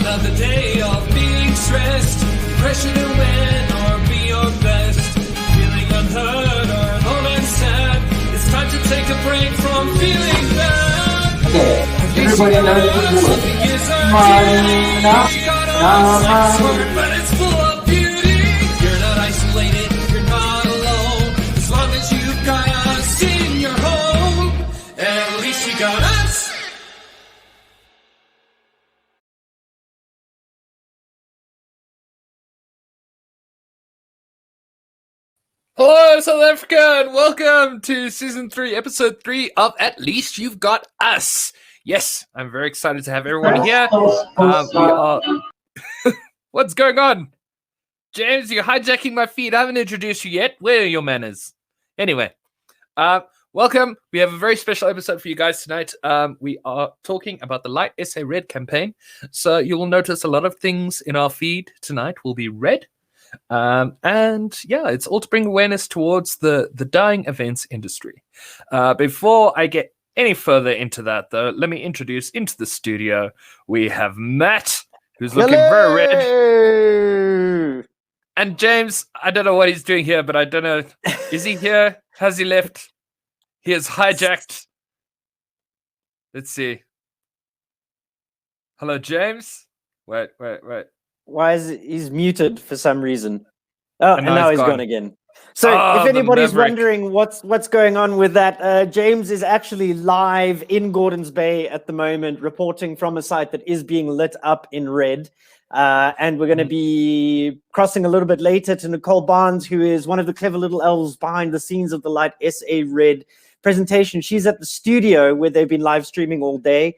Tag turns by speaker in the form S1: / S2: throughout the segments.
S1: Another day of being stressed, pressure to win or be your best. Feeling unheard or alone and sad. It's time to take a break from feeling bad.
S2: Okay, everybody knows what to do.
S1: But it's full of beauty. You're not isolated, you're not alone. As long as you've got us in your home, at least you got us. Hello, South Africa, and welcome to Season 3, Episode 3 of At Least You've Got Us. Yes, I'm very excited to have everyone here. What's going on? James, you're hijacking my feed. I haven't introduced you yet. Where are your manners? Anyway, welcome. We have a very special episode for you guys tonight. We are talking about the Light SA Red campaign. So you will notice a lot of things in our feed tonight will be red. And yeah, it's all to bring awareness towards the dyeing events industry. Before I get any further into that, though, let me introduce into the studio. We have Matt, who's looking very red. And James, I don't know what he's doing here, but I don't know. Is he here? Has he left? He has hijacked. Let's see. Hello, James. Wait.
S3: Why is he's muted for some reason? Oh, and now he's gone again. So if
S1: the
S3: anybody's
S1: Maverick.
S3: wondering what's going on with that, James is actually live in Gordons Bay at the moment, reporting from a site that is being lit up in red. And we're going to be crossing a little bit later to Nicole Barnes, who is one of the clever little elves behind the scenes of the Light SA Red presentation. She's at the studio where they've been live streaming all day.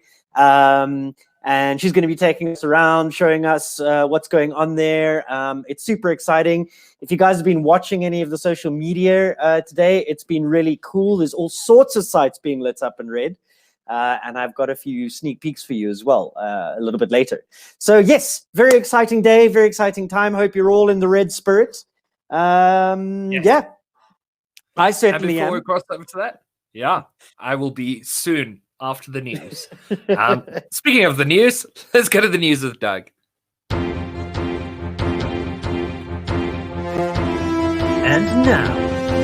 S3: And she's going to be taking us around, showing us what's going on there. It's super exciting. If you guys have been watching any of the social media today, it's been really cool. There's all sorts of sites being lit up in red. And I've got a few sneak peeks for you as well a little bit later. So yes, very exciting day, very exciting time. Hope you're all in the red spirit. Yeah, I certainly am.
S1: Before we cross over to that, yeah, I will be soon. After the news. Speaking of the news, let's go to the news with Doug.
S4: And now,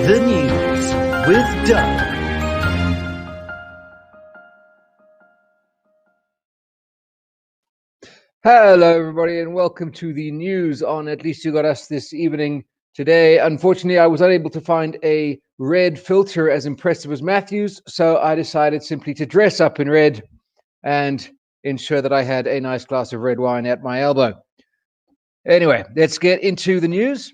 S4: the news with Doug.
S5: Hello, everybody, and welcome to the news on At Least You Got Us this evening. Today, unfortunately, I was unable to find a red filter as impressive as Matthew's, so I decided simply to dress up in red and ensure that I had a nice glass of red wine at my elbow. Anyway, let's get into the news,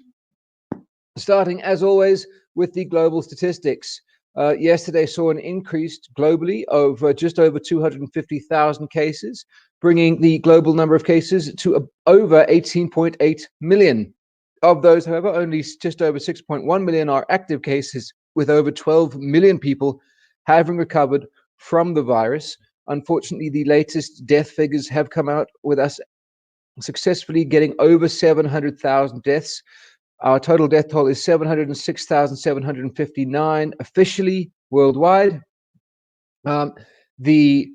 S5: starting, as always, with the global statistics. Yesterday saw an increase globally of just over 250,000 cases, bringing the global number of cases to over 18.8 million. Of those, however, only just over 6.1 million are active cases, with over 12 million people having recovered from the virus. Unfortunately, the latest death figures have come out with us successfully getting over 700,000 deaths. Our total death toll is 706,759 officially worldwide. The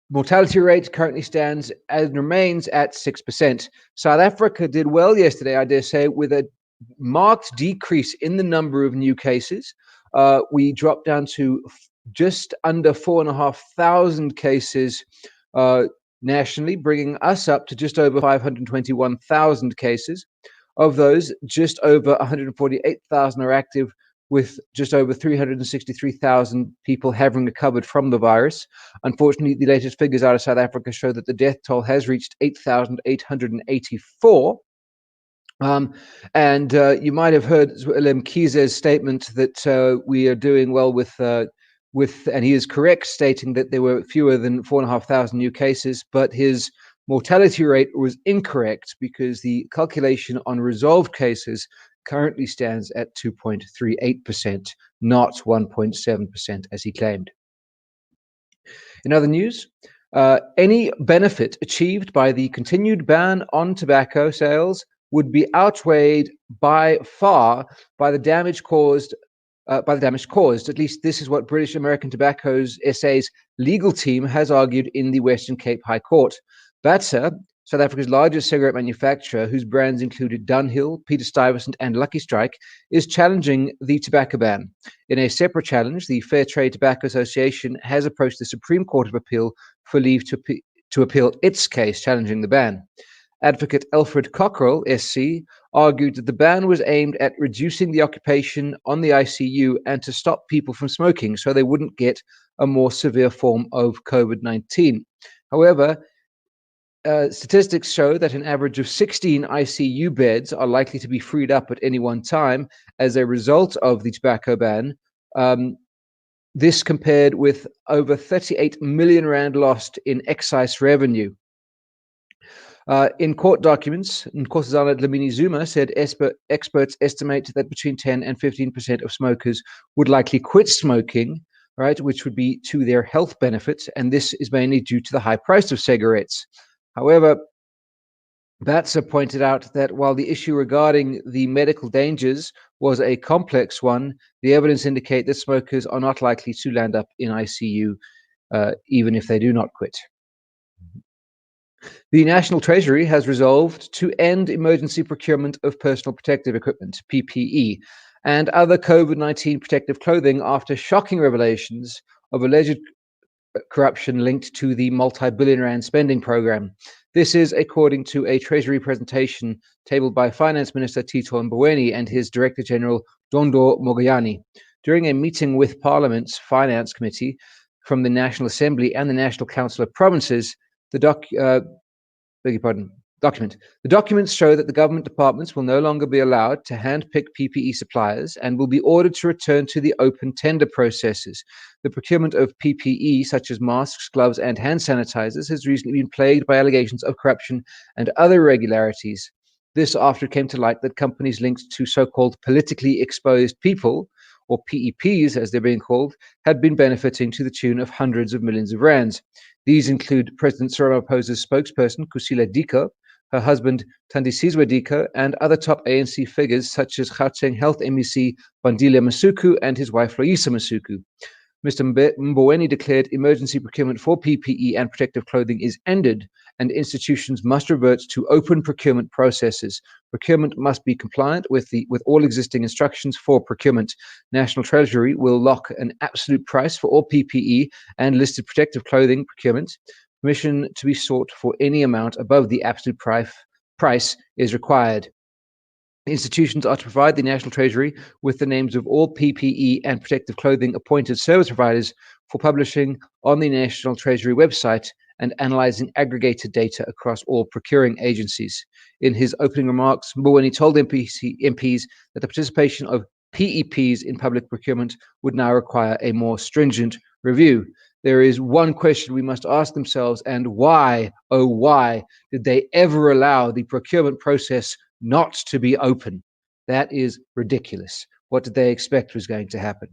S5: mortality rate currently stands and remains at 6%. South Africa did well yesterday, I dare say, with a marked decrease in the number of new cases. We dropped down to just under 4,500 cases nationally, bringing us up to just over 521,000 cases. Of those, just over 148,000 are active, with just over 363,000 people having recovered from the virus. Unfortunately, the latest figures out of South Africa show that the death toll has reached 8,884. And you might have heard Lemkhize's statement that we are doing well with, and he is correct, stating that there were fewer than 4,500 new cases, but his mortality rate was incorrect because the calculation on resolved cases currently stands at 2.38%, not 1.7% as he claimed. In other news, any benefit achieved by the continued ban on tobacco sales would be outweighed by far by the damage caused. At least this is what British American Tobacco SA's legal team has argued in the Western Cape High Court. Batsa, South Africa's largest cigarette manufacturer, whose brands included Dunhill, Peter Stuyvesant, and Lucky Strike, is challenging the tobacco ban. In a separate challenge, the Fair Trade Tobacco Association has approached the Supreme Court of Appeal for leave to appeal its case challenging the ban. Advocate Alfred Cockrell, SC, argued that the ban was aimed at reducing the occupation on the ICU and to stop people from smoking so they wouldn't get a more severe form of COVID-19. However, statistics show that an average of 16 ICU beds are likely to be freed up at any one time as a result of the tobacco ban. This compared with over 38 million rand lost in excise revenue. In court documents, Nkosazana Dlamini Zuma said experts estimate that between 10 and 15% of smokers would likely quit smoking, right, which would be to their health benefits, and this is mainly due to the high price of cigarettes. However, Batsa pointed out that while the issue regarding the medical dangers was a complex one, the evidence indicates that smokers are not likely to land up in ICU, even if they do not quit. The National Treasury has resolved to end emergency procurement of personal protective equipment, PPE, and other COVID-19 protective clothing after shocking revelations of alleged corruption linked to the multi-billion rand spending program. This is according to a Treasury presentation tabled by Finance Minister Tito Mboweni and his Director General Dondo Mogoyani. During a meeting with Parliament's Finance Committee from the National Assembly and the National Council of Provinces, the documents show that the government departments will no longer be allowed to handpick PPE suppliers and will be ordered to return to the open tender processes. The procurement of PPE, such as masks, gloves, and hand sanitizers, has recently been plagued by allegations of corruption and other irregularities. This after it came to light that companies linked to so-called politically exposed people, or PEPs as they're being called, had been benefiting to the tune of hundreds of millions of rands. These include President Cyril Ramaphosa's spokesperson, Kusila Diko, her husband, Thandisizwe Diko, and other top ANC figures such as Gauteng Health MEC Bandile Masuku and his wife, Loisa Masuku. Mr. Mboweni declared emergency procurement for PPE and protective clothing is ended, and institutions must revert to open procurement processes. Procurement must be compliant with all existing instructions for procurement. National Treasury will lock an absolute price for all PPE and listed protective clothing procurement. Permission to be sought for any amount above the absolute price is required. Institutions are to provide the National Treasury with the names of all PPE and protective clothing appointed service providers for publishing on the National Treasury website and analyzing aggregated data across all procuring agencies. In his opening remarks, Mboweni told MPs that the participation of PEPs in public procurement would now require a more stringent review. There is one question we must ask themselves, and why, oh why, did they ever allow the procurement process not to be open? That is ridiculous. What did they expect was going to happen?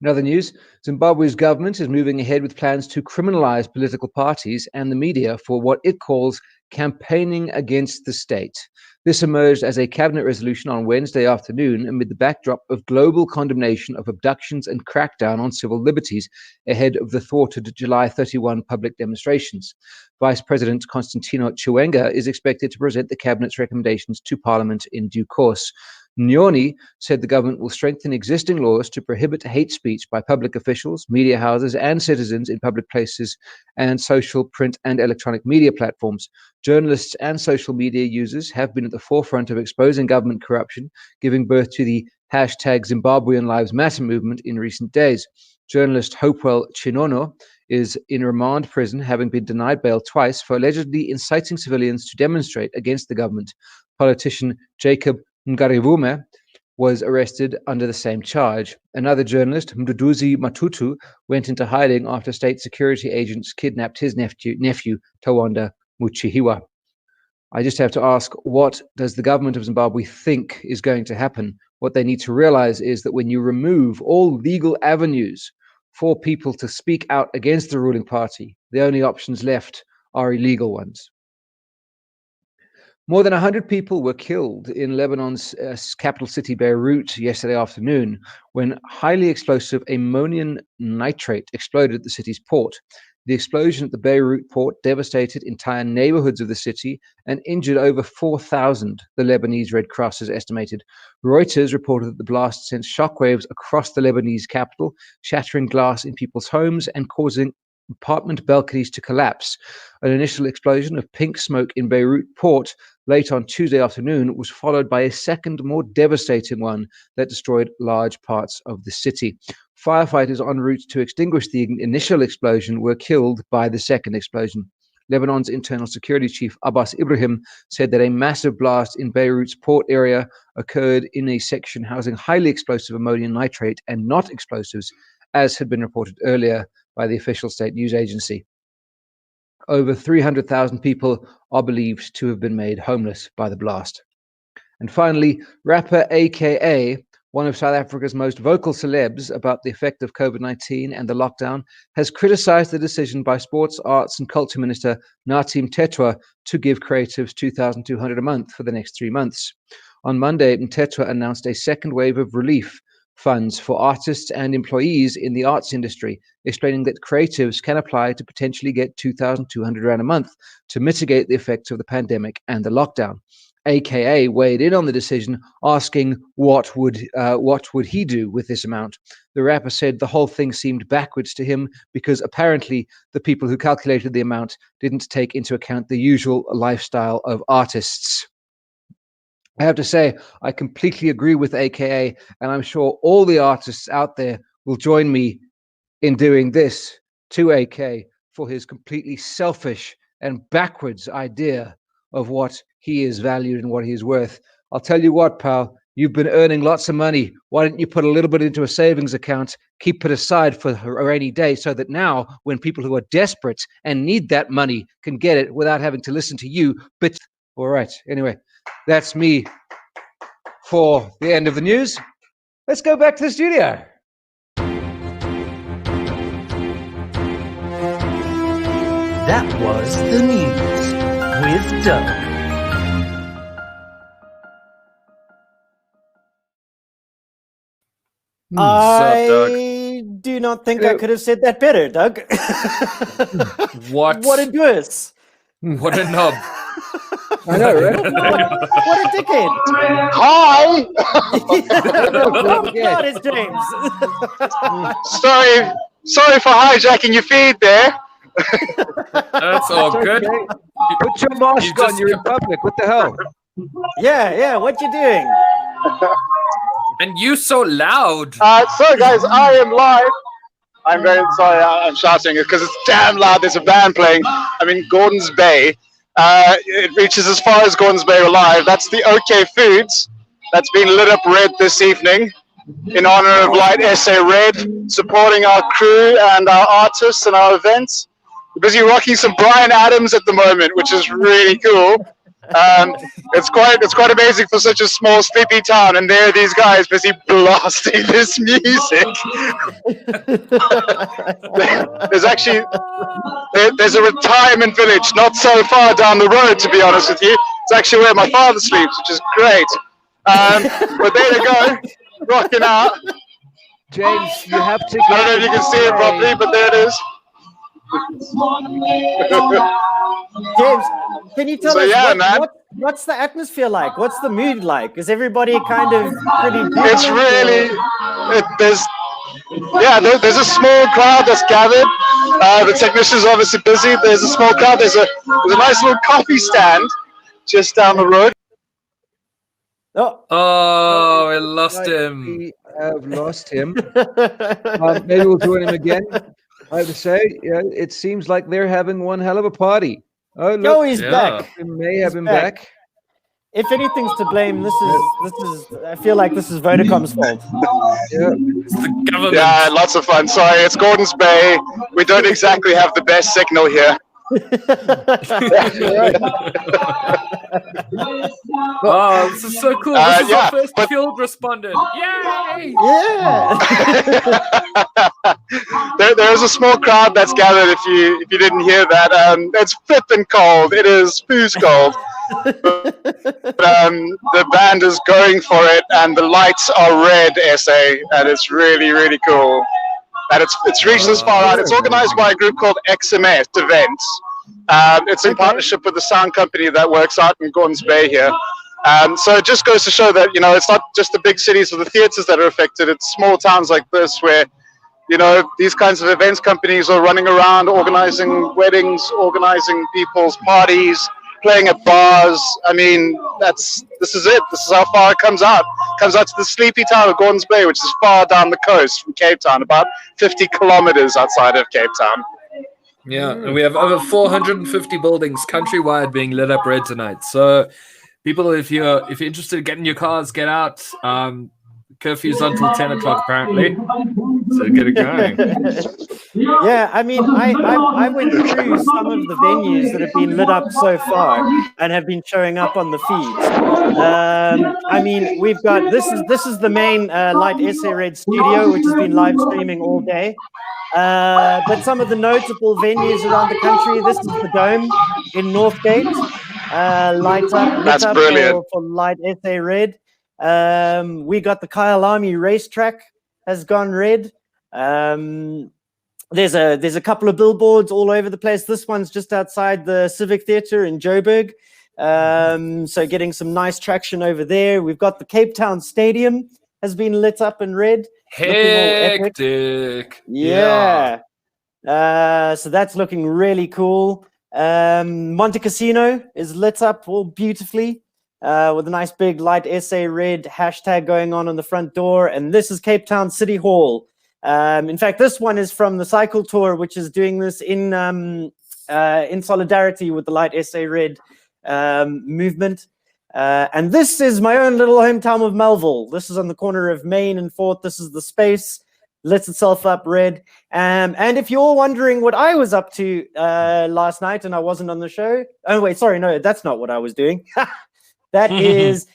S5: In other news, Zimbabwe's government is moving ahead with plans to criminalize political parties and the media for what it calls campaigning against the state. This emerged as a cabinet resolution on Wednesday afternoon amid the backdrop of global condemnation of abductions and crackdown on civil liberties ahead of the thwarted July 31 public demonstrations. Vice President Constantino Chiwenga is expected to present the cabinet's recommendations to Parliament in due course. Nyoni said the government will strengthen existing laws to prohibit hate speech by public officials, media houses, and citizens in public places and social, print, and electronic media platforms. Journalists and social media users have been at the forefront of exposing government corruption, giving birth to the hashtag Zimbabwean Lives Matter movement in recent days. Journalist Hopewell Chinono is in remand prison, having been denied bail twice for allegedly inciting civilians to demonstrate against the government. Politician Jacob Ngarivume was arrested under the same charge. Another journalist, Mduduzi Matutu, went into hiding after state security agents kidnapped his nephew Tawanda Muchihiwa. I just have to ask, what does the government of Zimbabwe think is going to happen? What they need to realize is that when you remove all legal avenues for people to speak out against the ruling party, the only options left are illegal ones. More than 100 people were killed in Lebanon's capital city, Beirut, yesterday afternoon when highly explosive ammonium nitrate exploded at the city's port. The explosion at the Beirut port devastated entire neighborhoods of the city and injured over 4,000, the Lebanese Red Cross has estimated. Reuters reported that the blast sent shockwaves across the Lebanese capital, shattering glass in people's homes and causing apartment balconies to collapse. An initial explosion of pink smoke in Beirut port late on Tuesday afternoon was followed by a second, more devastating one that destroyed large parts of the city. Firefighters en route to extinguish the initial explosion were killed by the second explosion. Lebanon's internal security chief Abbas Ibrahim said that a massive blast in Beirut's port area occurred in a section housing highly explosive ammonium nitrate and not explosives, as had been reported earlier by the official state news agency. Over 300,000 people are believed to have been made homeless by the blast. And finally, rapper AKA, one of South Africa's most vocal celebs about the effect of COVID-19 and the lockdown, has criticized the decision by Sports, Arts and Culture Minister Nathi Mthethwa to give creatives $2,200 a month for the next 3 months. On Monday, Mthethwa announced a second wave of relief funds for artists and employees in the arts industry, explaining that creatives can apply to potentially get $2,200 a month to mitigate the effects of the pandemic and the lockdown. AKA weighed in on the decision, asking what would he do with this amount. The rapper said the whole thing seemed backwards to him because apparently the people who calculated the amount didn't take into account the usual lifestyle of artists. I have to say, I completely agree with AKA, and I'm sure all the artists out there will join me in doing this to AK for his completely selfish and backwards idea of what he is valued and what he is worth. I'll tell you what, pal, you've been earning lots of money. Why don't you put a little bit into a savings account, keep it aside for a rainy day, so that now when people who are desperate and need that money can get it without having to listen to you. But all right, anyway, that's me for the end of the news. Let's go back to the studio.
S4: That was the news with Doug.
S3: I do not think I could have said that better, Doug.
S1: What?
S3: What a doers.
S1: What a knob.
S5: I know, right?
S3: What a dickhead.
S6: Hi!
S3: Oh, God, it's James.
S6: Sorry for hijacking your feed there.
S1: That's all
S5: It's
S1: good.
S5: okay. Put your mask on, you're in public. What the hell?
S3: Yeah, what you doing?
S1: And you so loud.
S6: So guys, I am live. I'm very sorry I'm shouting because it's damn loud. There's a band playing. I'm in Gordons Bay. It reaches as far as Gordons Bay Live. That's the OK Foods that's been lit up red this evening in honor of Light SA Red, supporting our crew and our artists and our events. We're busy rocking some Bryan Adams at the moment, which is really cool. It's quite amazing for such a small, sleepy town, and there are these guys busy blasting this music. There's a retirement village not so far down the road, to be honest with you. It's actually where my father sleeps, which is great. But there you go, rocking out.
S5: James, you have to.
S6: I don't know if you can see it properly, but there it is.
S3: James, can you tell
S6: So,
S3: us
S6: yeah, man.
S3: what's the atmosphere like? What's the mood like? Is everybody kind of pretty
S6: It's
S3: jubilant,
S6: really
S3: or-
S6: there's a small crowd that's gathered. The technician's obviously busy. There's a small crowd. There's a nice little coffee stand just down the road.
S1: Oh, I lost him.
S5: We have lost him. Maybe we'll join him again. I have to say, yeah, it seems like they're having one hell of a party. Oh, look,
S3: No, he's
S1: Yeah.
S3: back.
S5: we may have him
S3: back.
S5: back.
S3: If anything's to blame, this is. I feel like this is Vodacom's fault.
S5: Yeah.
S1: It's the government.
S6: Yeah, lots of fun. Sorry, it's Gordons Bay. We don't exactly have the best signal here.
S1: Oh, this is so cool. This is
S6: yeah,
S1: our first
S6: but-
S1: field respondent. Yay!
S3: Yeah.
S6: There's a small crowd that's gathered. If you didn't hear that, it's flipping cold. It is who's cold. The band is going for it, and the lights are red, SA, and it's really, really cool. and it's reached this far out. It's organized by a group called XMS Events. It's in partnership with the sound company that works out in Gordons Bay here. So it just goes to show that, you know, it's not just the big cities or the theaters that are affected. It's small towns like this where, you know, these kinds of events companies are running around organizing weddings, organizing people's parties, playing at bars. I mean, this is it. This is how far it comes out. It comes out to the sleepy town of Gordons Bay, which is far down the coast from Cape Town, about 50 kilometers outside of Cape Town.
S1: Yeah, and we have over 450 buildings countrywide being lit up red tonight. So, people, if you're interested, get in your cars, get out. Curfew's until 10 o'clock apparently, so get it going.
S3: Yeah, I mean, I went through some of the venues that have been lit up so far and have been showing up on the feeds. I mean, we've got this is the main Light SA Red studio, which has been live streaming all day. But some of the notable venues around the country, this is the Dome in Northgate, lit up
S6: brilliant.
S3: for Light SA Red. We got the Kyalami racetrack has gone red. There's a couple of billboards all over the place. This one's just outside the Civic Theatre in Joburg. So getting some nice traction over there. We've got the Cape Town Stadium has been lit up in red.
S1: Hectic.
S3: Yeah. So that's looking really cool. Monte Casino is lit up all beautifully. With a nice big Light SA Red hashtag going on the front door. And this is Cape Town City Hall. In fact, this one is from the Cycle Tour, which is doing this in solidarity with the Light SA Red movement. And this is my own little hometown of Melville. This is on the corner of Main and 4th. This is the space. Lets itself up red. And if you're wondering what I was up to last night and I wasn't on the show. Oh, wait, sorry. No, that's not what I was doing. This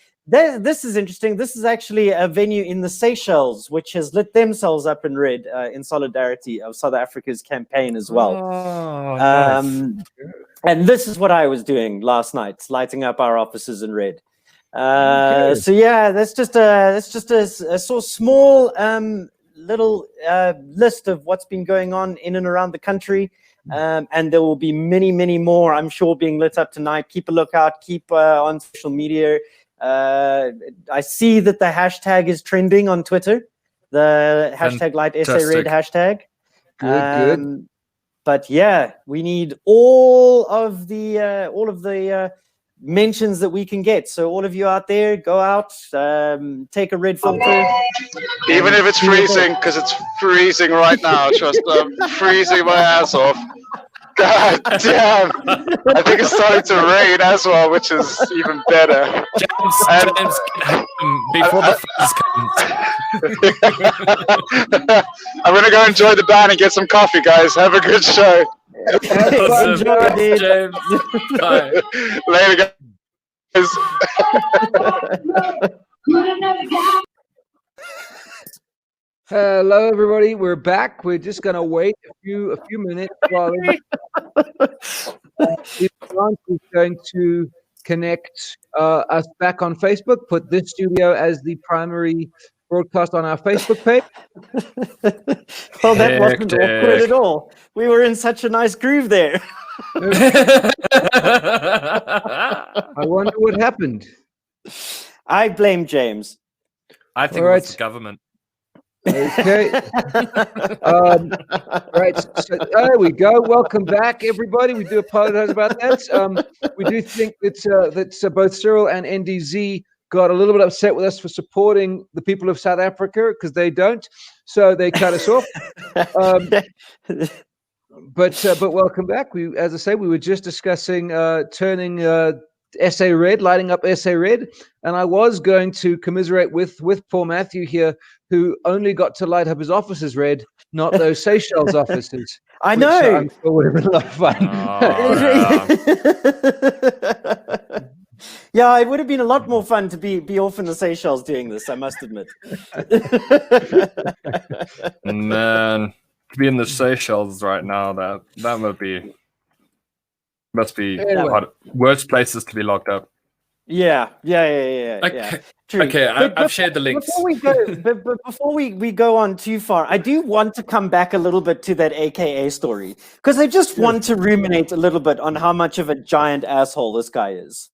S3: is interesting. This is actually a venue in the Seychelles, which has lit themselves up in red in solidarity of South Africa's campaign as well.
S1: Oh, nice.
S3: And this is what I was doing last night, lighting up our offices in red. So yeah, that's just a sort of small little list of what's been going on in and around the country. And there will be many, many more, I'm sure, being lit up tonight. Keep a lookout. Keep on social media. I see that the hashtag is trending on Twitter. The hashtag Light SA Red hashtag.
S5: Good.
S3: But yeah, we need all of the mentions that we can get. So all of you out there, go out, take a red filter.
S6: Even if it's freezing, because it's freezing right now. Trust me, I'm freezing my ass off. God damn. I think it's starting to rain as well, which is even better.
S1: James, before the fuzz comes.
S6: I'm going to go enjoy the band and get some coffee, guys. Have a good show.
S3: Enjoy, dude.
S1: James. Bye.
S6: Later, guys.
S5: Hello, everybody. We're back. We're just going to wait a few minutes while Grant is going to connect us back on Facebook. Put this studio as the primary broadcast on our Facebook page.
S3: Well, that wasn't awkward at all. We were in such a nice groove there.
S5: I wonder what happened.
S3: I blame James.
S1: I think
S5: All
S1: it's the government.
S5: Okay. Right. So there we go. Welcome back, everybody. We do apologize about that. We do think that both Cyril and NDZ got a little bit upset with us for supporting the people of South Africa because they don't, so they cut us off. But welcome back. As I say, we were just discussing turning SA Red, lighting up SA Red, and I was going to commiserate with Paul Matthew here, who only got to light up his offices red, not those Seychelles offices.
S3: I know.
S5: I'm sure would have been a lot of fun.
S3: Yeah, it would have been a lot more fun to be off in the Seychelles doing this, I must admit.
S1: Man, to be in the Seychelles right now, that must be
S5: Anyway.
S1: worst places to be locked up.
S3: Yeah.
S1: Okay.
S3: True.
S1: Okay,
S3: But
S1: I've shared the links.
S3: Before we go, but before we go on too far, I do want to come back a little bit to that AKA story because I just want to ruminate a little bit on how much of a giant asshole this guy is.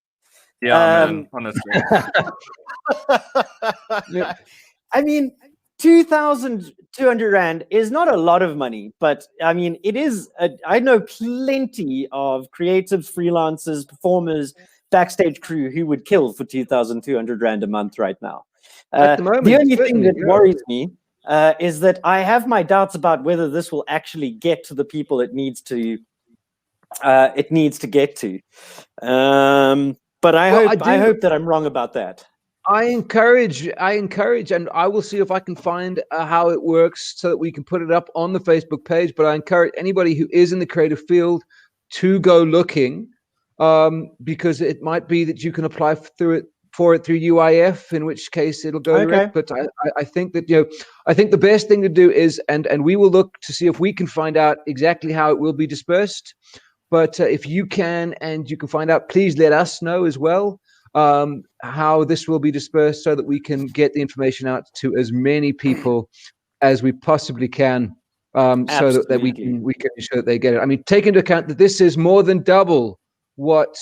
S1: Yeah, man, honestly.
S3: I mean, 2,200 Rand is not a lot of money, but I mean, it is. I know plenty of creatives, freelancers, performers, backstage crew who would kill for 2,200 Rand a month right now.
S5: At the moment,
S3: the only thing
S5: certainly,
S3: that worries me is that I have my doubts about whether this will actually get to the people it needs to. Get to. But I hope that I'm wrong about that.
S5: I encourage, and I will see if I can find how it works so that we can put it up on the Facebook page. But I encourage anybody who is in the creative field to go looking, because it might be that you can apply for it through UIF, in which case it'll go direct. But I think that I think the best thing to do is, and we will look to see if we can find out exactly how it will be dispersed. But if you can and you can find out, please let us know as well how this will be dispersed so that we can get the information out to as many people as we possibly can, so that we can ensure that they get it. I mean, take into account that this is more than double what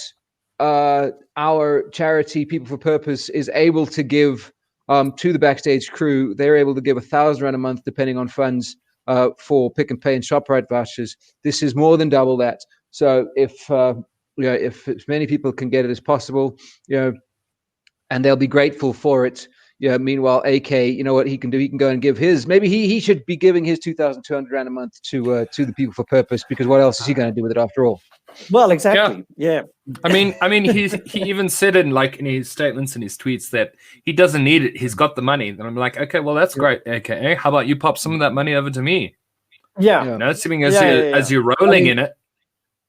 S5: our charity People for Purpose is able to give to the backstage crew. They're able to give 1,000 Rand a month, depending on funds, for Pick and Pay and ShopRite vouchers. This is more than double that. So if as many people can get it as possible, and they'll be grateful for it. Meanwhile, AK, you know what he can do? He can go and give his. Maybe he should be giving his 2,200 Rand a month to the People for Purpose, because what else is he going to do with it after all?
S3: Well, exactly. Yeah.
S1: I mean, he even said in his statements and his tweets that he doesn't need it. He's got the money. And I'm like, okay, well, that's great. Okay, how about you pop some of that money over to me?
S3: Yeah.
S1: Assuming as you're rolling in it.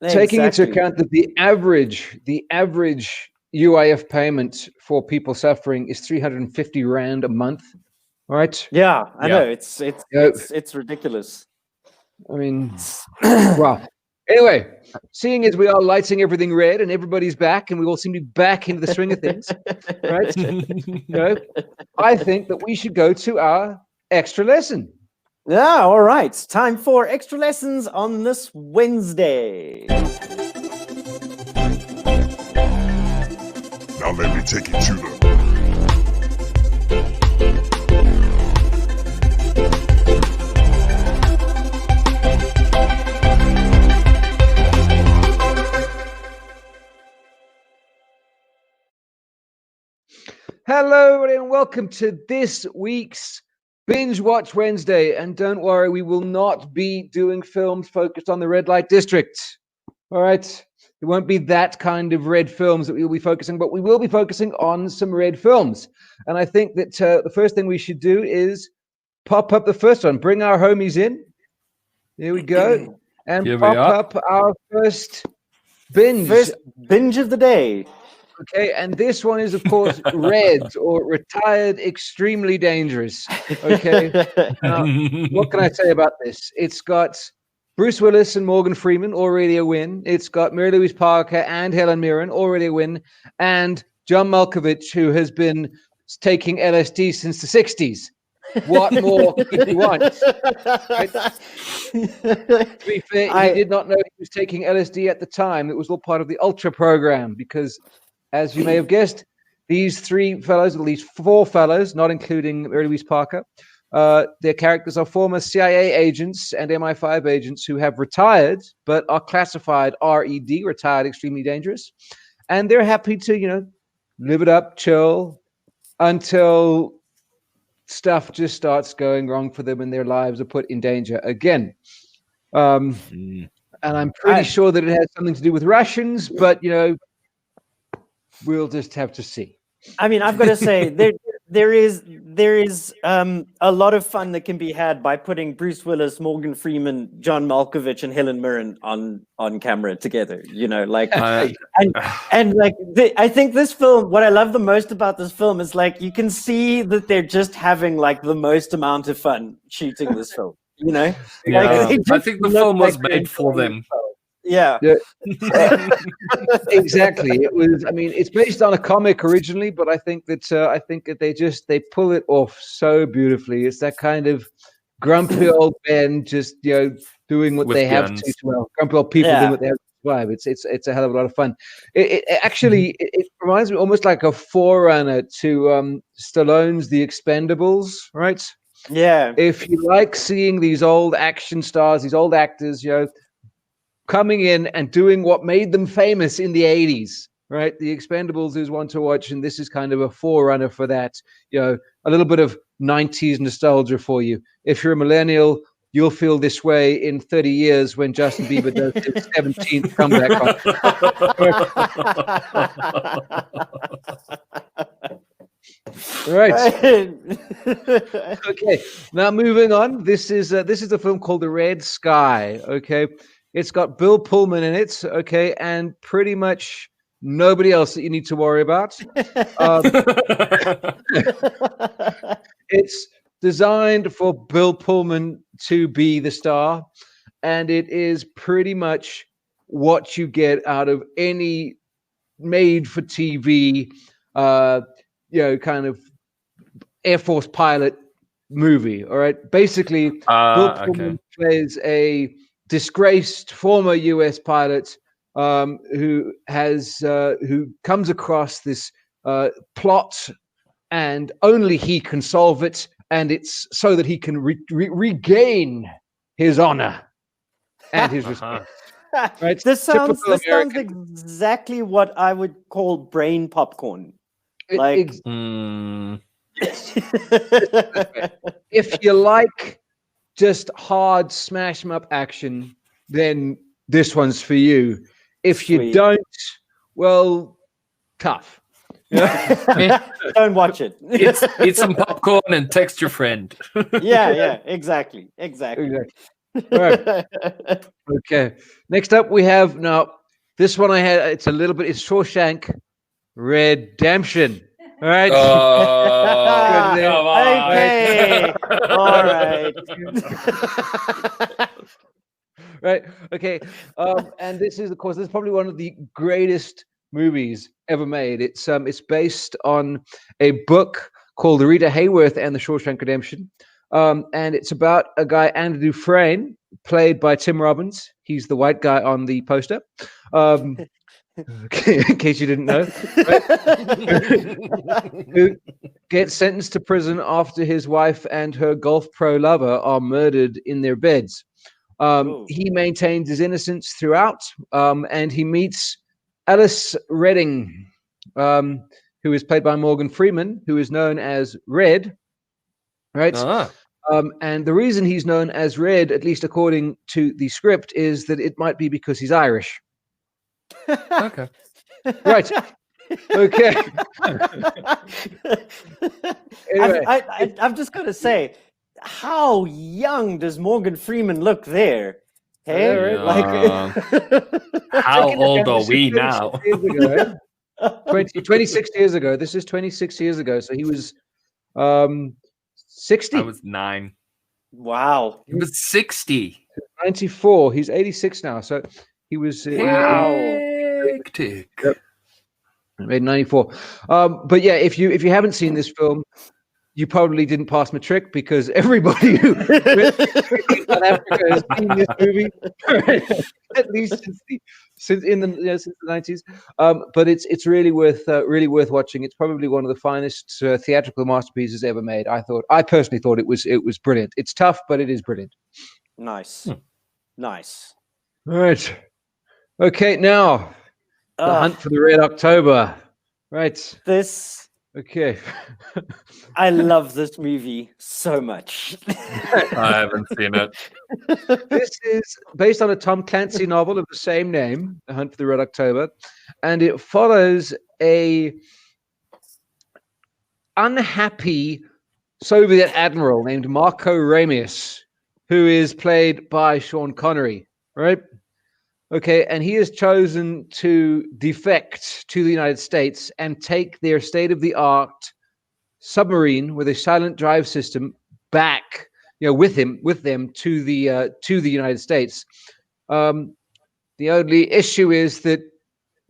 S5: Taking into account that the average UIF payment for people suffering is 350 Rand a month, right?
S3: Yeah, I know it's ridiculous.
S5: I mean, wow. Anyway, seeing as we are lighting everything red and everybody's back and we all seem to be back into the swing of things, right? I think that we should go to our extra lesson.
S3: Yeah, all right. Time for extra lessons on this Wednesday.
S7: Now let me take you to the...
S5: Hello, everybody, and welcome to this week's Binge Watch Wednesday. And don't worry, we will not be doing films focused on the red light district. All right? It won't be that kind of red films that we will be focusing, but we will be focusing on some red films. And I think that the first thing we should do is pop up the first one. Bring our homies in. Here we go. And pop up our first binge.
S3: First binge of the day.
S5: Okay, and this one is, of course, Red, or Retired Extremely Dangerous. Okay, now, what can I say about this? It's got Bruce Willis and Morgan Freeman, already a win. It's got Mary Louise Parker and Helen Mirren, already a win. And John Malkovich, who has been taking LSD since the 60s. What more could you want? Right? To be fair, he did not know he was taking LSD at the time. It was all part of the Ultra program, because, as you may have guessed, these three fellows, at least four fellows, not including Mary Louise Parker, their characters are former CIA agents and MI5 agents who have retired, but are classified RED, Retired Extremely Dangerous. And they're happy to, live it up, chill, until stuff just starts going wrong for them and their lives are put in danger again. And I'm pretty sure that it has something to do with Russians, but, we'll just have to see.
S3: I mean, I've got to say, there is a lot of fun that can be had by putting Bruce Willis, Morgan Freeman, John Malkovich, and Helen Mirren on camera together. I think this film. What I love the most about this film is you can see that they're just having the most amount of fun shooting this film.
S1: I think the film was made for them.
S3: Yeah.
S5: Exactly. It was. I mean, it's based on a comic originally, but I think that they pull it off so beautifully. It's that kind of grumpy old men just doing what
S1: With
S5: they have
S1: guns.
S5: to. Well, grumpy old people doing
S3: Yeah.
S5: what they have to survive. It's a hell of a lot of fun. It actually it reminds me almost like a forerunner to Stallone's The Expendables, right?
S3: Yeah.
S5: If you like seeing these old action stars, these old actors, coming in and doing what made them famous in the 80s, right? The Expendables is one to watch, and this is kind of a forerunner for that. A little bit of 90s nostalgia for you. If you're a millennial, you'll feel this way in 30 years when Justin Bieber does his 17th comeback. Right. Okay. Now moving on. This is a film called The Red Sky. Okay. It's got Bill Pullman in it. Okay, and pretty much nobody else that you need to worry about. It's designed for Bill Pullman to be the star, and it is pretty much what you get out of any made-for-TV, kind of Air Force pilot movie. All right, basically, Bill Pullman plays a disgraced former U.S. pilot who comes across this plot, and only he can solve it, and it's so that he can regain his honor and his respect. Right?
S3: This sounds
S5: American.
S3: exactly what I would call brain popcorn.
S5: If you like just hard smash 'em up action, then this one's for you. If you
S3: Sweet.
S5: don't, well, tough.
S3: Don't watch it.
S1: Eat some popcorn and text your friend.
S3: Yeah, exactly.
S5: All right. Okay. Next up, we have this one it's Shawshank Redemption. All right.
S1: Oh, come on.
S3: Okay. All right.
S5: Right. Okay. And this is, of course, probably one of the greatest movies ever made. It's based on a book called Rita Hayworth and the Shawshank Redemption. And it's about a guy, Andy Dufresne, played by Tim Robbins. He's the white guy on the poster. In case you didn't know, who gets sentenced to prison after his wife and her golf pro lover are murdered in their beds. He maintains his innocence throughout, and he meets Alice Redding, who is played by Morgan Freeman, who is known as Red. Right. And the reason he's known as Red, at least according to the script, is that it might be because he's Irish.
S1: Okay.
S5: Right. Okay. Anyway,
S3: I'm just gonna say, how young does Morgan Freeman look there? Hey,
S1: How old are we now?
S5: 26 years ago. This is 26 years ago. So he was 60.
S1: I was 9.
S3: Wow.
S1: He was 60.
S5: 94. He's 86 now. So he was
S1: Hectic.
S5: Made 94. But yeah, if you haven't seen this film, you probably didn't pass matric, because everybody who South Africa has seen this movie, at least since the 90s. But it's really worth watching. It's probably one of the finest theatrical masterpieces ever made. I personally thought it was brilliant. It's tough, but it is brilliant.
S3: Nice. Nice.
S5: All right. Okay, now the Hunt for the Red October. Right.
S3: This.
S5: Okay.
S3: I love this movie so much.
S1: I haven't seen it.
S5: This is based on a Tom Clancy novel of the same name, The Hunt for the Red October, and it follows a unhappy Soviet admiral named Marco Ramius, who is played by Sean Connery, right? Okay, and he is chosen to defect to the United States and take their state-of-the-art submarine with a silent drive system back, with them to the United States. The only issue is that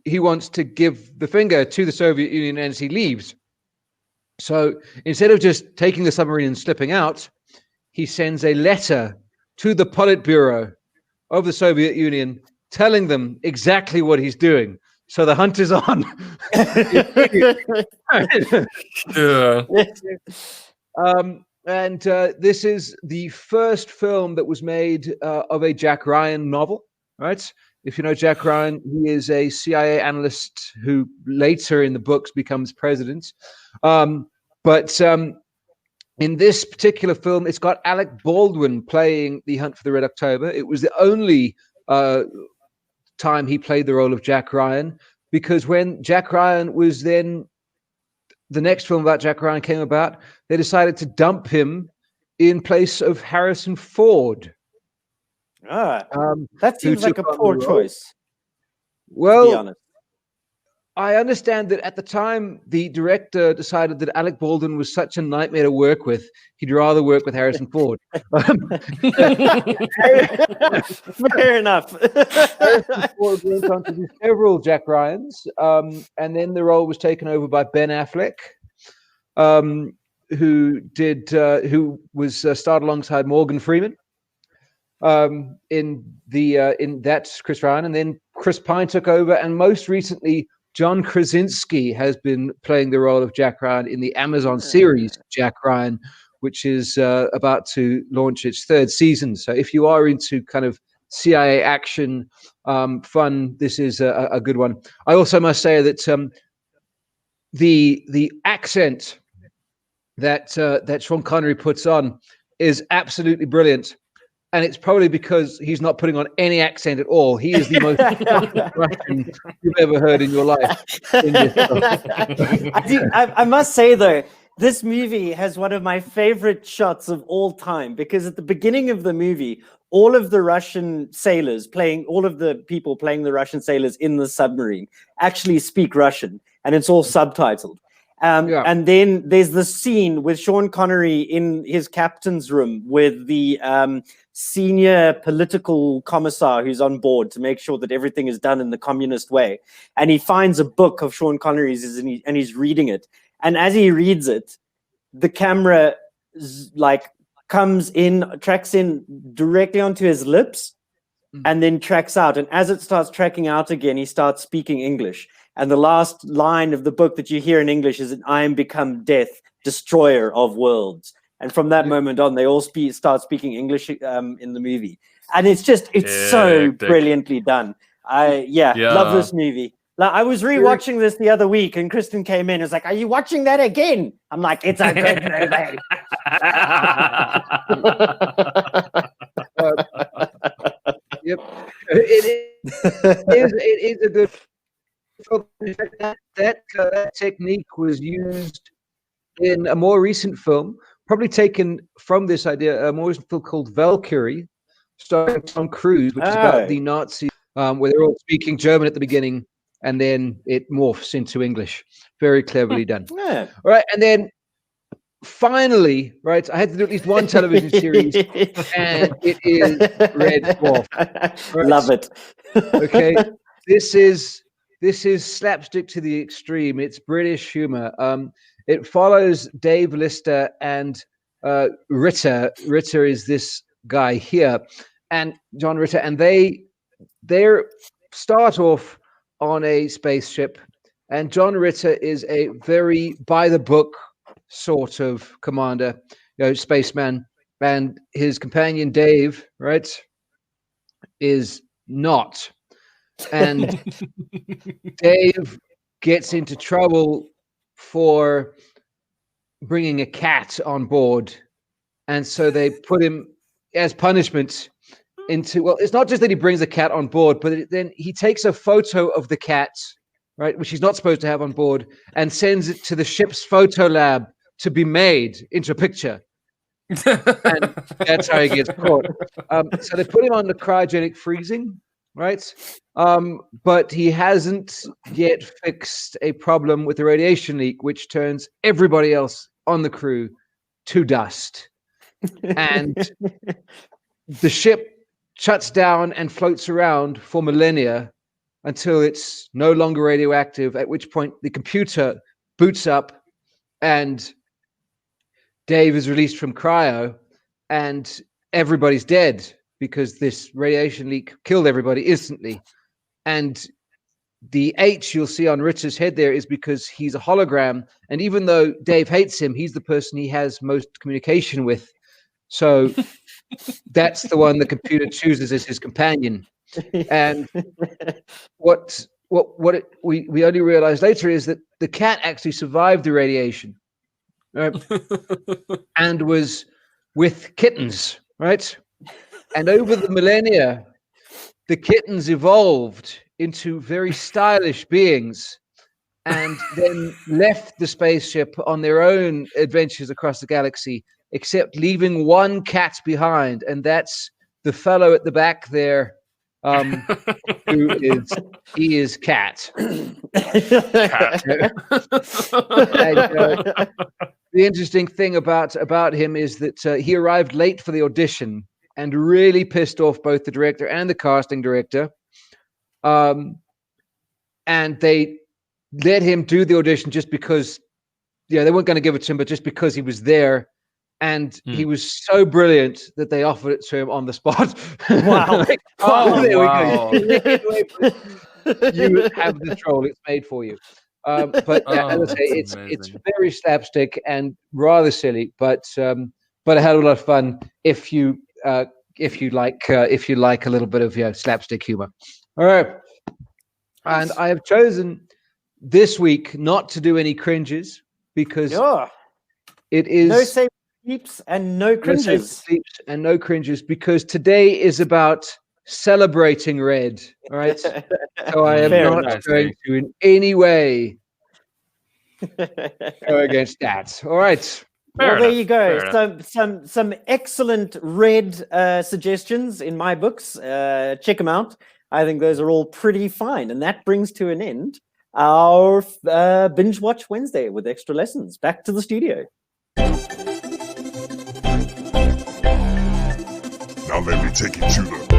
S5: he wants to give the finger to the Soviet Union as he leaves. So instead of just taking the submarine and slipping out, he sends a letter to the Politburo of the Soviet Union telling them exactly what he's doing. So the hunt is on. This is the first film that was made of a Jack Ryan novel, right? If you know Jack Ryan, he is a CIA analyst who later in the books becomes president. But in this particular film, it's got Alec Baldwin playing The Hunt for the Red October. It was the only time he played the role of Jack Ryan, because when Jack Ryan was then, the next film about Jack Ryan came about, they decided to dump him in place of Harrison Ford.
S3: That seems like a poor choice. To be
S5: Well,
S3: honest.
S5: I understand that at the time, the director decided that Alec Baldwin was such a nightmare to work with, he'd rather work with Harrison Ford.
S3: Fair enough.
S5: Harrison Ford went on to do several Jack Ryans, and then the role was taken over by Ben Affleck, who was starred alongside Morgan Freeman in that Chris Ryan, and then Chris Pine took over, and most recently John Krasinski has been playing the role of Jack Ryan in the Amazon series Jack Ryan, which is about to launch its third season. So if you are into kind of CIA action fun, this is a good one. I also must say that the accent that Sean Connery puts on is absolutely brilliant. And it's probably because he's not putting on any accent at all. He is the most Russian you've ever heard in your life.
S3: I must say, though, this movie has one of my favorite shots of all time, because at the beginning of the movie, all of the Russian sailors all of the people playing the Russian sailors in the submarine actually speak Russian, and it's all subtitled. And then there's the scene with Sean Connery in his captain's room with the senior political commissar who's on board to make sure that everything is done in the communist way. And he finds a book of Sean Connery's and he's reading it. And as he reads it, the camera tracks in directly onto his lips and then tracks out. And as it starts tracking out again, he starts speaking English. And the last line of the book that you hear in English is, "I am become death, destroyer of worlds." And from that moment on, they all start speaking English in the movie. And it's so brilliantly done. Love this movie. Like, I was rewatching this the other week, and Kristen came in and was like, "Are you watching that again?" I'm like, "It's a good movie."
S5: Yep. It is a good film. That technique was used in a more recent film, probably taken from this idea, a more recent film called Valkyrie, starring Tom Cruise, which is about the Nazis, where they're all speaking German at the beginning, and then it morphs into English. Very cleverly done.
S3: Yeah.
S5: All right, and then finally, right, I had to do at least one television series, and it is Red Dwarf. Right?
S3: Love it.
S5: Okay, this is slapstick to the extreme. It's British humor. It follows Dave Lister and Ritter. Ritter is this guy here, and John Ritter, and they start off on a spaceship, and John Ritter is a very by the book sort of commander, spaceman, and his companion Dave, right, is not. And Dave gets into trouble for bringing a cat on board, and so they put him as punishment into, well, it's not just that he brings a cat on board, but then he takes a photo of the cat, right, which he's not supposed to have on board, and sends it to the ship's photo lab to be made into a picture. And that's how he gets caught. So they put him on the cryogenic freezing, right? But he hasn't yet fixed a problem with the radiation leak, which turns everybody else on the crew to dust. And the ship shuts down and floats around for millennia until it's no longer radioactive, at which point the computer boots up and Dave is released from cryo and everybody's dead because this radiation leak killed everybody instantly. And the H you'll see on Rich's head there is because he's a hologram. And even though Dave hates him, he's the person he has most communication with. So that's the one the computer chooses as his companion. And we only realized later is that the cat actually survived the radiation, right? And was with kittens, right? And over the millennia, the kittens evolved into very stylish beings and then left the spaceship on their own adventures across the galaxy, except leaving one cat behind, and that's the fellow at the back there, he is Cat. And, the interesting thing about him is that he arrived late for the audition and really pissed off both the director and the casting director. And they let him do the audition just because, they weren't going to give it to him, but just because he was there. And he was so brilliant that they offered it to him on the spot.
S3: Wow.
S5: Like,
S1: Oh,
S5: there
S1: wow.
S5: we go. You have this role. It's made for you. But yeah, as I say, it's
S1: amazing.
S5: very slapstick and rather silly, but a hell of a lot of fun if you like a little bit of slapstick humor. All right, and I have chosen this week not to do any cringes because it is
S3: no safe sleeps and no cringes.
S5: and no cringes because today is about celebrating Red. All right, so I am
S3: Fair
S5: not
S3: enough.
S5: going to in any way go against that. All right.
S3: Well, there you
S1: Fair
S3: go. Some excellent Red suggestions in my books. Check them out. I think those are all pretty fine. And that brings to an end our Binge Watch Wednesday with extra lessons. Back to the studio.
S7: Now let me take you to the...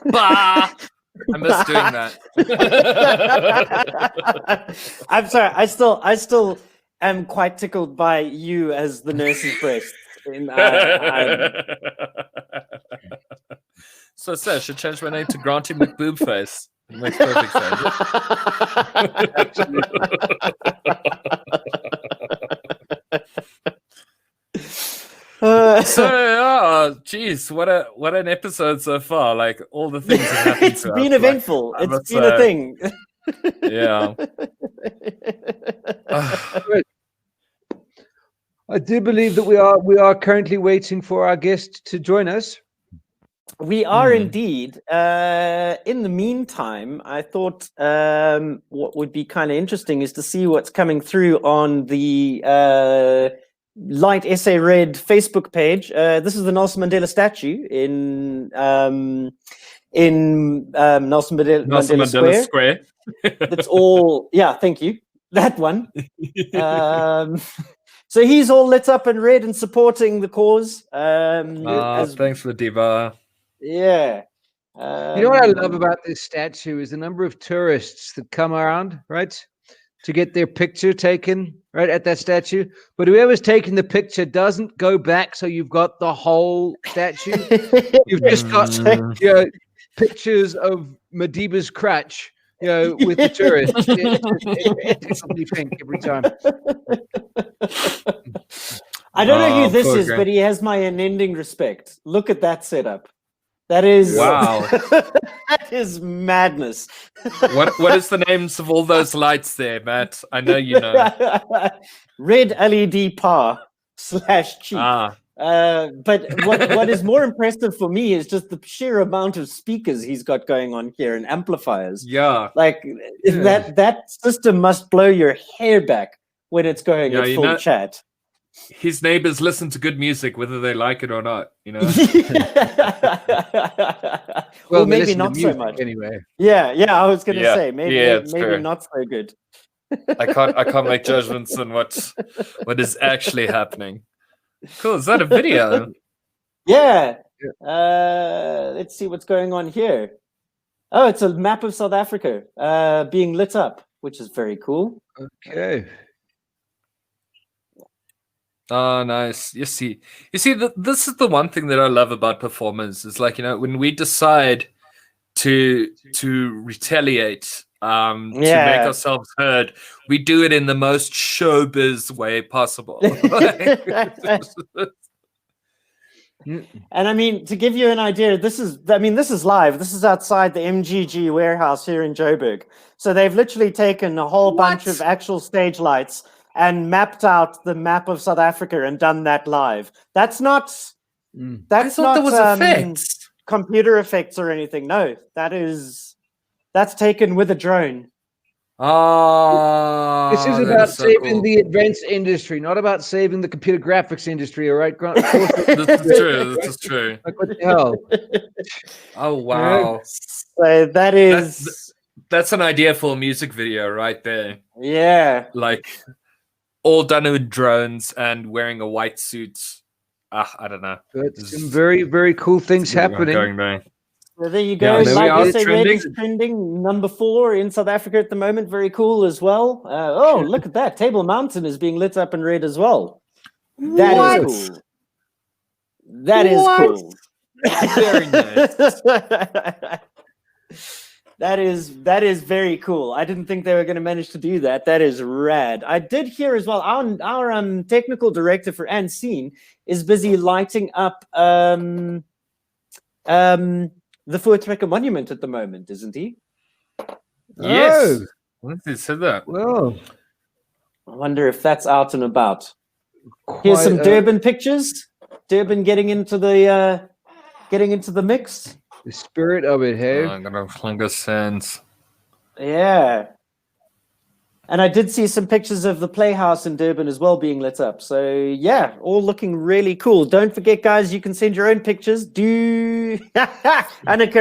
S1: Bah! I miss doing that.
S3: I'm sorry. I still am quite tickled by you as the nurse's breast.
S1: So, sir, I should change my name to Granty McBoobface. It makes perfect sense. So, geez, what an episode so far! Like all the things that happened.
S3: It's been eventful.
S1: Like,
S3: it's been a thing.
S1: Yeah.
S5: I do believe that we are currently waiting for our guest to join us.
S3: We are indeed. In the meantime, I thought what would be kind of interesting is to see what's coming through on the Light Essay Red Facebook page. This is the Nelson Mandela statue in Nelson Mandela Square. It's all, thank you. That one. So he's all lit up in red and supporting the cause.
S1: Thanks for the diva.
S3: Yeah.
S5: You know what I love about this statue is the number of tourists that come around, right, to get their picture taken, right, at that statue. But whoever's taking the picture doesn't go back, so you've got the whole statue. You've just got pictures of Madiba's crutch, with the tourists. It's me pink every time.
S3: I don't know who this
S1: poor
S3: is,
S1: Grant.
S3: but he has my unending respect. Look at that setup. That is
S1: Wow.
S3: that is madness.
S1: What is the names of all those lights there, Matt? I know you know.
S3: Red LED par /cheap. But what is more impressive for me is just the sheer amount of speakers he's got going on here and amplifiers.
S1: Yeah.
S3: Like that system must blow your hair back when it's going at full chat.
S1: his neighbors listen to good music, whether they like it or not. You know.
S3: Well,
S5: they
S3: maybe
S5: listen to
S3: not so
S5: music
S3: much.
S5: anyway.
S3: Yeah, I was going to
S1: Yeah.
S3: say maybe
S1: Yeah, it's
S3: maybe
S1: true.
S3: not so good.
S1: I can't make judgments on what is actually happening. Cool. Is that a video?
S3: Yeah. Let's see what's going on here. Oh, it's a map of South Africa being lit up, which is very cool.
S5: Okay.
S1: Oh, nice. You see, this is the one thing that I love about performers is like, you know, when we decide to retaliate, to make
S3: Yeah.
S1: ourselves heard, we do it in the most showbiz way possible.
S3: And I mean, to give you an idea, this is live. This is outside the MGG warehouse here in Joburg. So they've literally taken a whole bunch of actual stage lights and mapped out the map of South Africa and done that live. That's not
S1: I
S3: that's
S1: thought
S3: not
S1: there was effects.
S3: computer effects or anything. No, that's taken with a drone.
S1: Oh,
S5: This is about saving the advanced industry, not about saving the computer graphics industry. All right, Grant. Of course,
S1: This is true. This is true.
S5: like, what the hell?
S1: Oh wow,
S3: So
S1: that's an idea for a music video right there.
S3: yeah.
S1: Like all done with drones and wearing a white suit. I don't know.
S5: But some very, very cool things happening.
S1: Going there.
S3: So there you
S1: Yeah,
S3: go.
S1: there we
S3: Like
S1: are,
S3: SA Red
S1: trending.
S3: is trending number 4 in South Africa at the moment. Very cool as well. Oh, look at that. Table Mountain is being lit up in red as well. That is cool. That is cool.
S1: Very nice.
S3: That is very cool. I didn't think they were going to manage to do that. That is rad. I did hear as well. Our technical director for Unseen is busy lighting up the Voortrekker Monument at the moment, isn't he?
S1: Yes. What did he say that?
S5: Well,
S3: I wonder if that's out and about. Here's some Durban pictures. Durban getting into the mix.
S5: the spirit of it, hey?
S1: I'm gonna fling a sense.
S3: Yeah. And I did see some pictures of the Playhouse in Durban as well being lit up. So yeah, all looking really cool. Don't forget, guys, you can send your own pictures. Annika,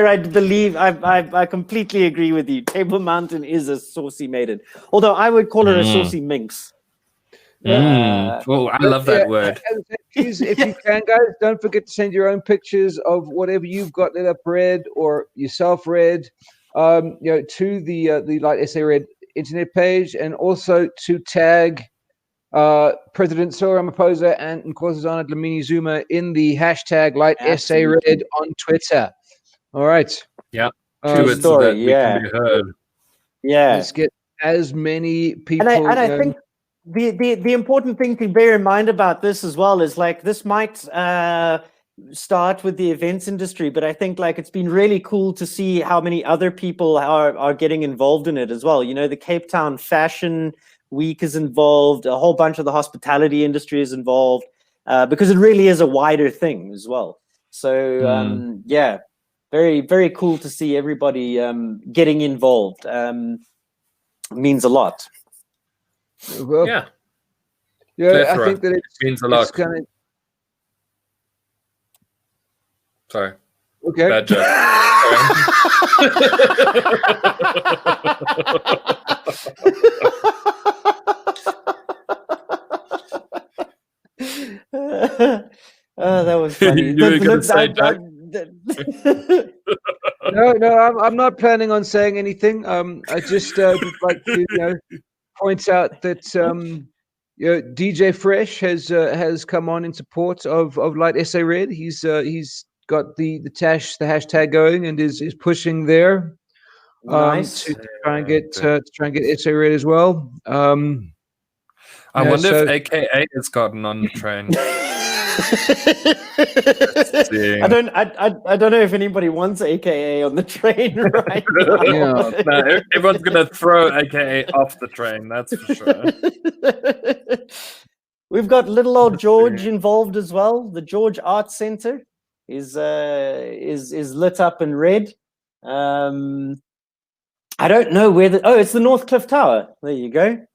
S3: I believe I completely agree with you. Table Mountain is a saucy maiden. Although I would call her a saucy minx.
S1: Oh, I love that word.
S5: And please, if you can, guys, don't forget to send your own pictures of whatever you've got lit up red or yourself red, to the Light SA Red internet page, and also to tag President Cyril Ramaphosa and Nkosazana Dlamini Zuma in the hashtag Light SA Red on Twitter. All right.
S1: Yeah.
S3: True
S1: it so
S3: story,
S1: that we
S3: yeah.
S1: can be heard.
S3: Yeah.
S5: Let's get as many people.
S3: And I think the important thing to bear in mind about this as well is like this might start with the events industry, but I think like it's been really cool to see how many other people are getting involved in it as well. You know, the Cape Town Fashion Week is involved, a whole bunch of the hospitality industry is involved, because it really is a wider thing as well. So yeah, very, very cool to see everybody getting involved. Means a lot.
S5: Well,
S1: Yeah.
S5: yeah, I think that
S1: it means a lot.
S5: it's kind of
S1: Sorry.
S5: okay.
S1: Bad joke.
S3: Oh, that was funny.
S1: You were gonna say, Jack?
S5: No, I'm not planning on saying anything. I just would like to point out that DJ Fresh has come on in support of Light SA Red. He's got the hashtag going and is pushing there
S3: Nice.
S5: to try and get SA Red as well.
S1: I
S5: Yeah,
S1: wonder
S5: so-
S1: if AKA has gotten on the train.
S3: I don't know if anybody wants AKA on the train right now.
S5: Yeah.
S1: No, everyone's gonna throw AKA off the train. That's for sure.
S3: We've got little old George involved as well. The George Arts Center is lit up in red. I don't know where it's the North Cliff Tower. There you go.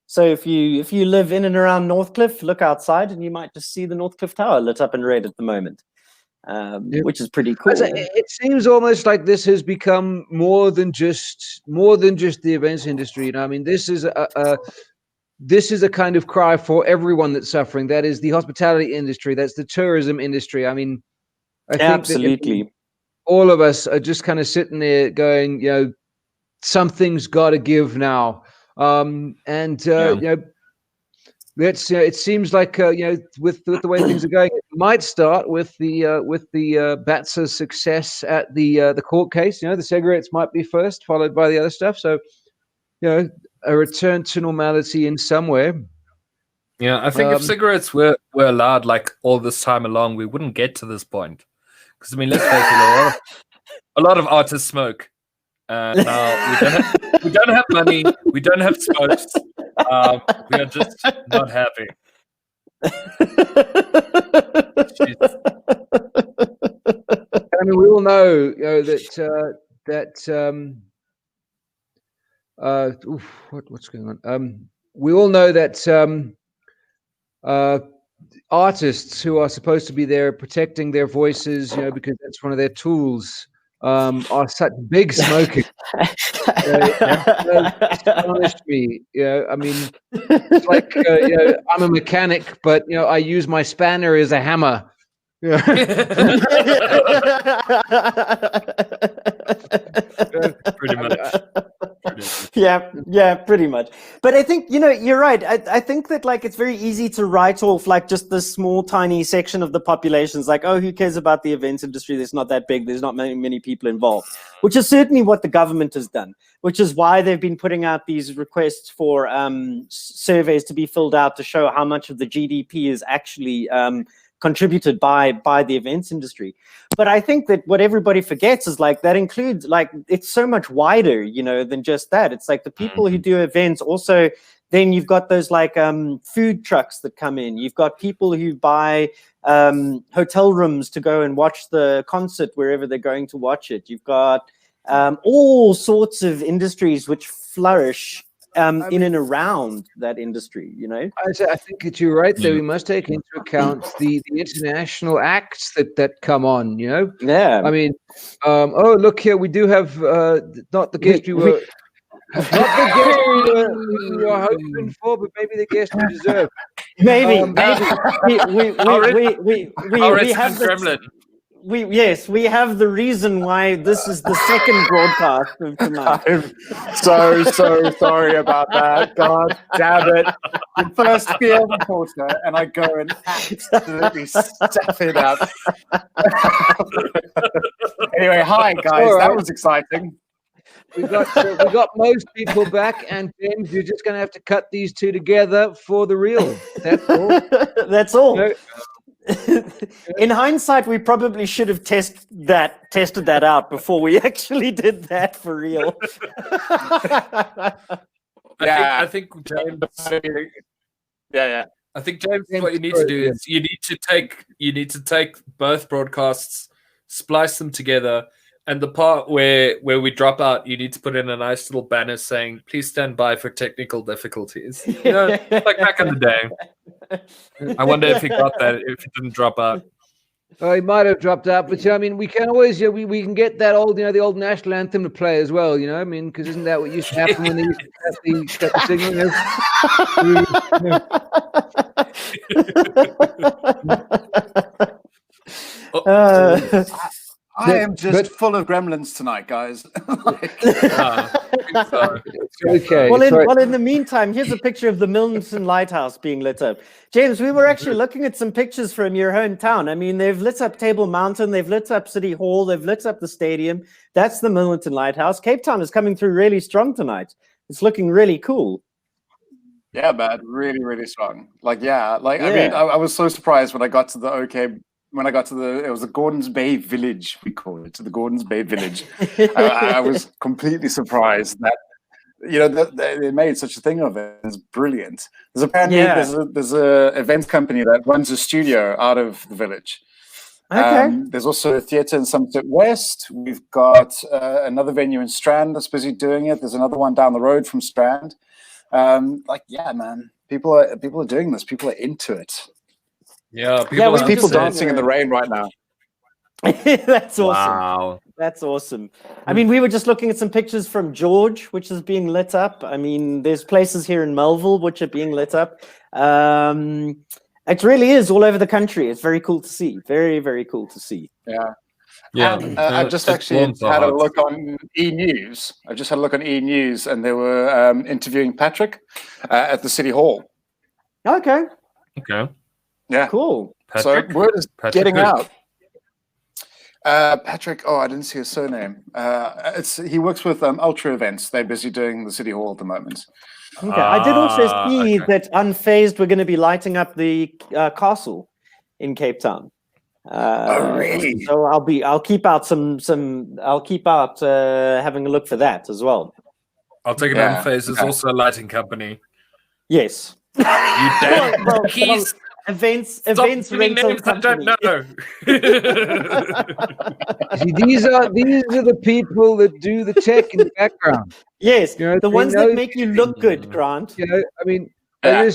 S3: So if you live in and around Northcliffe, look outside and you might just see the Northcliffe Tower lit up in red at the moment, which is pretty cool.
S5: It seems almost like this has become more than just the events industry. You know, I mean, this is a kind of cry for everyone that's suffering. That is the hospitality industry. That's the tourism industry. I mean, I think
S3: Absolutely.
S5: that all of us are just kind of sitting there going, you know, something's got to give now. You know, that's it seems like you know, with the way things are going, it might start with the BATSA's success at the court case. You know, the cigarettes might be first, followed by the other stuff. So, you know, a return to normality in somewhere.
S1: Yeah, I think if cigarettes were allowed like all this time along, we wouldn't get to this point. Because I mean, let's face it, a lot of artists smoke. Now we don't have money, we don't have smokes. We are just not happy. Jesus.
S5: I mean, we all know, you know, what's going on? We all know that artists who are supposed to be there protecting their voices, you know, because that's one of their tools, are such big smokers. Astonished me. You know, I mean, it's like you know, I'm a mechanic, but you know, I use my spanner as a hammer. Yeah.
S1: Pretty much.
S3: Yeah, pretty much. But I think, you know, you're right. I think that like it's very easy to write off like just this small, tiny section of the population. It's like, oh, who cares about the events industry? There's not that big. There's not many people involved, which is certainly what the government has done, which is why they've been putting out these requests for surveys to be filled out to show how much of the GDP is actually contributed by the events industry. But I think that what everybody forgets is like that includes like it's so much wider, you know, than just that. It's like the people who do events also. Then you've got those like food trucks that come in. You've got people who buy hotel rooms to go and watch the concert wherever they're going to watch it. You've got all sorts of industries which flourish in and around that industry, you know.
S5: I think that you're right there. We must take into account the international acts that come on, you know.
S3: Yeah.
S5: I mean, oh, look here, we do have not the guest we were hoping for, but maybe the guest we deserve.
S3: Maybe
S1: we have the
S3: Gremlin. We have the reason why this is the second broadcast of tonight.
S6: I'm so sorry about that. God damn it. The first field reporter, and I go and absolutely stuff it up. Anyway, hi guys. Right. That was exciting.
S5: We got most people back, and James, you're just going to have to cut these two together for the reel. That's all.
S3: That's all. No. In hindsight, we probably should have tested that out before we actually did that for real.
S1: I think James.
S6: Yeah.
S1: I think James, what you need to do is you need to take both broadcasts, splice them together, and the part where we drop out, you need to put in a nice little banner saying, "Please stand by for technical difficulties." You know, like back in the day. I wonder if he got that, if he didn't drop out.
S5: Oh, he might have dropped out, but I mean, we can always, we can get that old, you know, the old national anthem to play as well, you know. I mean, because isn't that what used to happen when they used to cut the signal?
S6: I am just full of gremlins tonight, guys.
S5: Okay.
S3: Well, in the meantime, here's a picture of the Milnerton Lighthouse being lit up. James, we were actually looking at some pictures from your hometown. I mean, they've lit up Table Mountain, they've lit up City Hall, they've lit up the stadium. That's the Milnerton Lighthouse. Cape Town is coming through really strong tonight. It's looking really cool.
S6: Yeah, man, really, really strong. I mean, I was so surprised when I got to the OK. When I got to it was the Gordons Bay Village, we call it, the Gordons Bay Village. I was completely surprised that, you know, that they made such a thing of it. It's brilliant. There's apparently there's a event company that runs a studio out of the village.
S3: Okay.
S6: There's also a theatre in Somerset West. We've got another venue in Strand that's busy doing it. There's another one down the road from Strand. Yeah, man, people are doing this. People are into it.
S1: Yeah,
S3: Yeah,
S6: There's
S3: we
S1: are
S6: people
S3: just-
S6: dancing in the rain right now.
S3: That's awesome.
S1: Wow.
S3: That's awesome. I mean, we were just looking at some pictures from George, which is being lit up. I mean, there's places here in Melville which are being lit up. It really is all over the country. It's very cool to see. Very, very cool to see.
S6: Yeah.
S1: Yeah.
S6: And, I've just
S1: it
S6: actually
S1: warms our
S6: had a
S1: hearts.
S6: look on E News. I just had a look on E News, and they were interviewing Patrick at the City Hall.
S3: Okay,
S1: Okay.
S6: Yeah.
S3: cool.
S1: Patrick?
S6: So word is
S1: Patrick
S6: getting
S1: who?
S6: out. Patrick. Oh, I didn't see his surname. He works with Ultra Events. They're busy doing the City Hall at the moment.
S3: Okay. I did also see
S1: okay.
S3: that Unfazed were going to be lighting up the castle in Cape Town.
S6: Oh, really?
S3: So I'll keep out having a look for that as well.
S1: I'll take it
S6: Yeah,
S1: on face. It's
S6: okay.
S1: also a lighting company.
S3: Yes.
S1: You damn
S3: Well,
S1: keys.
S3: events
S1: Stop giving
S3: rental
S1: names I don't
S3: company.
S1: know.
S5: See, these are the people that do the tech in the background.
S3: Yes,
S5: You know,
S3: the
S5: they
S3: ones
S5: know
S3: that make you look good, Grant.
S5: You know, I mean,
S6: Yeah.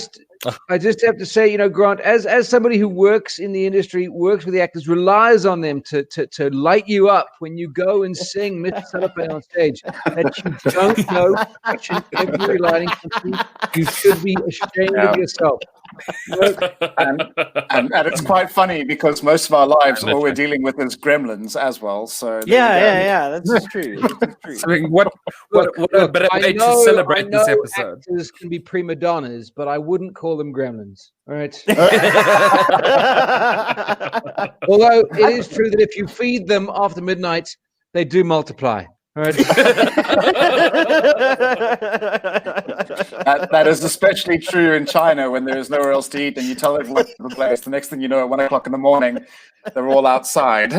S5: I just have to say, you know, Grant, as somebody who works in the industry, works with the actors, relies on them to light you up when you go and sing Mr. Cellophane on stage, that you don't know each and every lighting company, you should be ashamed
S6: Yeah.
S5: of yourself. You know,
S6: And it's quite funny because most of our lives, all we're dealing with is gremlins as well. So there you go.
S3: Yeah. That's true. That's
S1: I
S3: true.
S1: mean, what a better
S5: I
S1: way to
S5: know-
S1: celebrate
S5: I
S1: this
S5: know
S1: episode.
S5: Actors can be prima donnas, but I wouldn't call them gremlins. All right. Although it is true that if you feed them after midnight, they do multiply. All right.
S6: That is especially true in China when there is nowhere else to eat, and you tell everyone to the place. The next thing you know, at 1 o'clock in the morning, they're all outside.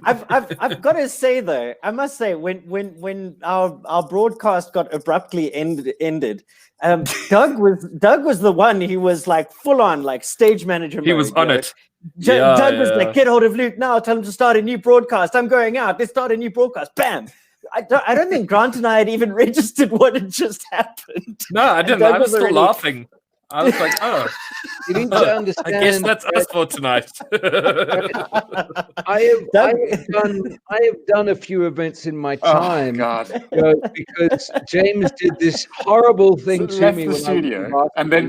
S3: I've got to say though, I must say when our broadcast got abruptly ended, Doug was the one who was like full on like stage manager.
S1: He was
S3: mode,
S1: on
S3: you know.
S1: it. Yeah,
S3: Doug was
S1: yeah.
S3: like, get hold of Luke now, tell him to start a new broadcast. I'm going out. Let's start a new broadcast. Bam. I don't think Grant and I had even registered what had just happened.
S1: No, I didn't.
S3: Doug
S1: I was
S3: was
S1: still
S3: already-
S1: laughing. I was like, oh,
S5: You need to understand.
S1: I guess that's us for tonight.
S5: I
S3: Doug-
S5: have done a few events in my
S6: Oh,
S5: time,
S6: God.
S5: because James did this horrible thing to
S6: Left
S5: me
S6: the
S5: when
S6: studio.
S5: I was
S6: And then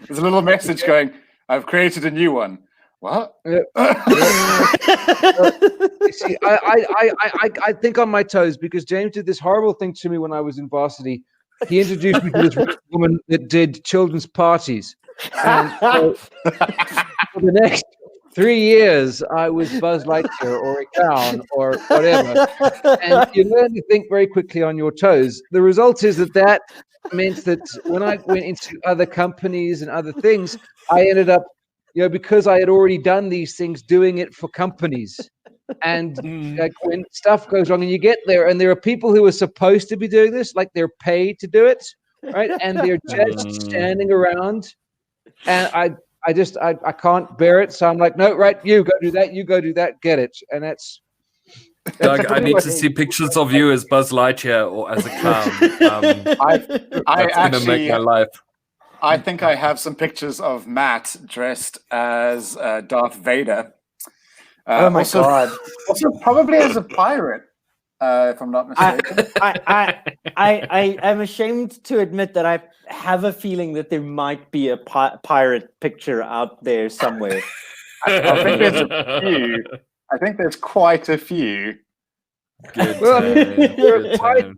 S6: there's a little message going, I've created a new one. What?
S5: You see, I think on my toes because James did this horrible thing to me when I was in varsity. He introduced me to this woman that did children's parties. And so for the next 3 years, I was Buzz Lightyear or a clown or whatever. And you learn to think very quickly on your toes. The result is that meant that when I went into other companies and other things, I ended up, you know, because I had already done these things, doing it for companies. And like when stuff goes wrong and you get there and there are people who are supposed to be doing this, like they're paid to do it, right? And they're just standing around. And I can't bear it. So I'm like, no, right, you go do that, get it. And that's
S1: Doug, I need to see pictures of you as Buzz Lightyear or as a clown.
S6: I
S1: That's gonna make
S6: actually,
S1: my life.
S6: I think I have some pictures of Matt dressed as Darth Vader.
S3: Oh my
S6: also,
S3: god!
S6: Also, probably as a pirate, if I'm not mistaken.
S3: I'm ashamed to admit that I have a feeling that there might be a pirate picture out there somewhere.
S6: I think there's a few. I think there's quite a few.
S1: Good
S5: Well,
S1: time,
S5: there
S1: good
S5: are
S1: time.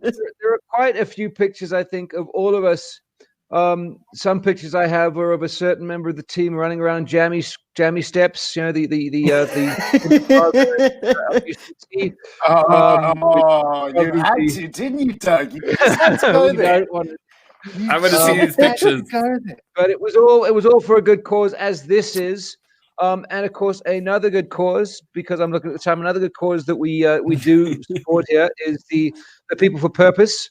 S5: quite a few pictures, I think, of all of us. Some pictures I have are of a certain member of the team running around jammy steps. You know, the
S6: You had to, didn't you, Doug? You just had to go
S5: we
S6: there.
S5: don't want-
S1: I'm going to see these pictures.
S5: but it was all for a good cause, as this is. And of course, another good cause, because I'm looking at the time, another good cause that we do support here is the People for Purpose.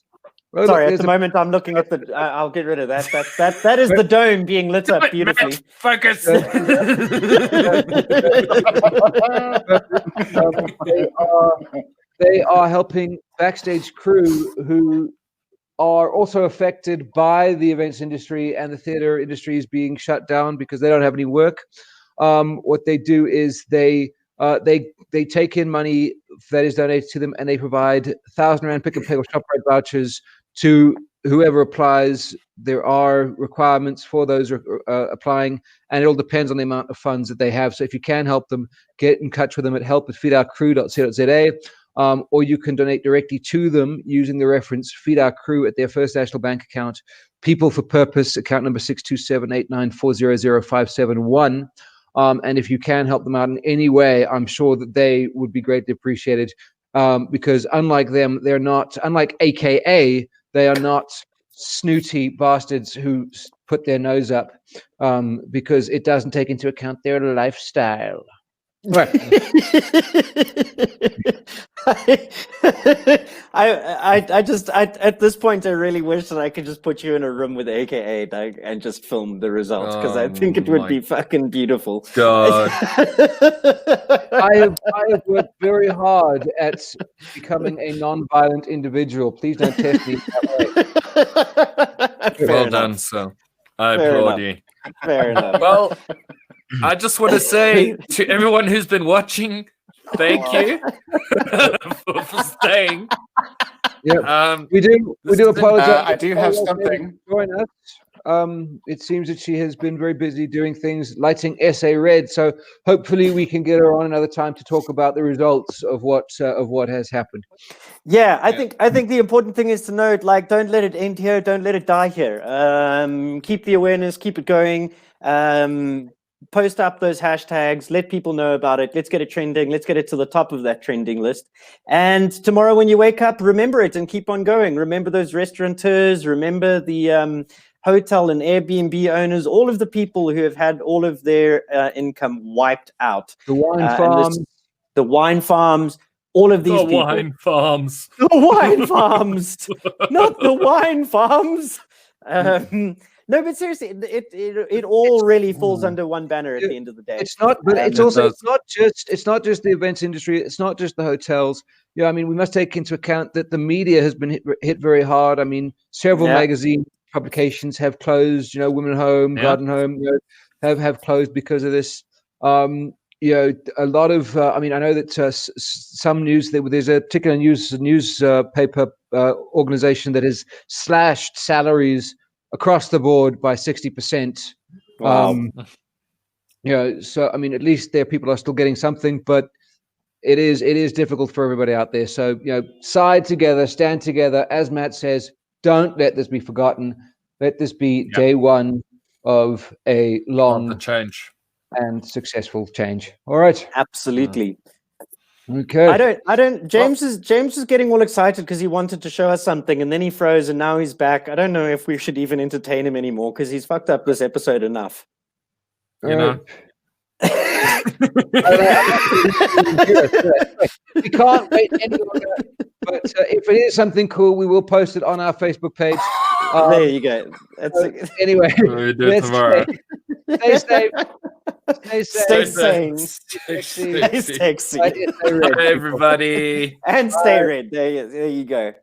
S5: Well,
S3: Sorry,
S5: look,
S3: at the moment I'm looking at the. I'll get rid of that. That is the dome being lit up beautifully.
S1: Matt, focus.
S5: they are helping backstage crew who are also affected by the events industry and the theater industries being shut down because they don't have any work. What they do is they take in money that is donated to them, and they provide 1,000 Rand pick and pay or ShopRite vouchers to whoever applies. There are requirements for those applying, and it all depends on the amount of funds that they have. So if you can help them, get in touch with them at help@feedourcrew.co.za, or you can donate directly to them using the reference Feed Our Crew at their First National Bank account, People for Purpose, account number 62789400571. And if you can help them out in any way, I'm sure that they would be greatly appreciated, because unlike them, they're not, unlike AKA, they are not snooty bastards who put their nose up, because it doesn't take into account their lifestyle. Right.
S3: I just at this point I really wish that I could just put you in a room with AKA and just film the results, because I think it would be fucking beautiful.
S1: God.
S5: I have worked very hard at becoming a non-violent individual. Please don't test me that way.
S1: Well done, sir. I applaud you.
S3: Fair enough.
S1: Well, I just want to say to everyone who's been watching, thank you for staying.
S5: Yeah, we do apologize.
S6: I do have something.
S5: Join us. It seems that she has been very busy doing things, lighting SA Red. So hopefully we can get her on another time to talk about the results of what has happened.
S3: Yeah, I think the important thing is to note, like, don't let it end here, don't let it die here. Keep the awareness, keep it going. Post up those hashtags, let people know about it. Let's get it trending. Let's get it to the top of that trending list. And tomorrow when you wake up, remember it and keep on going. Remember those restaurateurs, remember the hotel and Airbnb owners, all of the people who have had all of their income wiped out.
S5: The wine farms.
S3: The wine farms, all of these people.
S1: Wine farms.
S3: The wine farms, not the wine farms. No, but seriously, it all really falls under one banner at the end of the day.
S5: It's not, but it's also it's not just the events industry. It's not just the hotels. Yeah, I mean, we must take into account that the media has been hit very hard. I mean, several magazine publications have closed. You know, Women Home, Garden Home, have closed because of this. A lot of. I mean, I know that some news. There's a particular newspaper organization that has slashed salaries across the board by 60%.
S3: Wow.
S5: So I mean, at least people are still getting something, but it is difficult for everybody out there. So side together, stand together. As Matt says, don't let this be forgotten. Let this be day one of a long
S1: change
S5: and successful change. All right.
S3: Absolutely.
S5: Okay.
S3: I don't. James is getting all excited because he wanted to show us something, and then he froze, and now he's back. I don't know if we should even entertain him anymore because he's fucked up this episode enough.
S1: You know.
S5: We can't wait any longer. But if it is something cool, we will post it on our Facebook page.
S3: There you go.
S5: Anyway,
S1: We'll do it tomorrow.
S5: Stay safe.
S3: Stay sane.
S1: Stay
S3: Stay sexy.
S1: Bye, everybody.
S3: And stay red. There you go.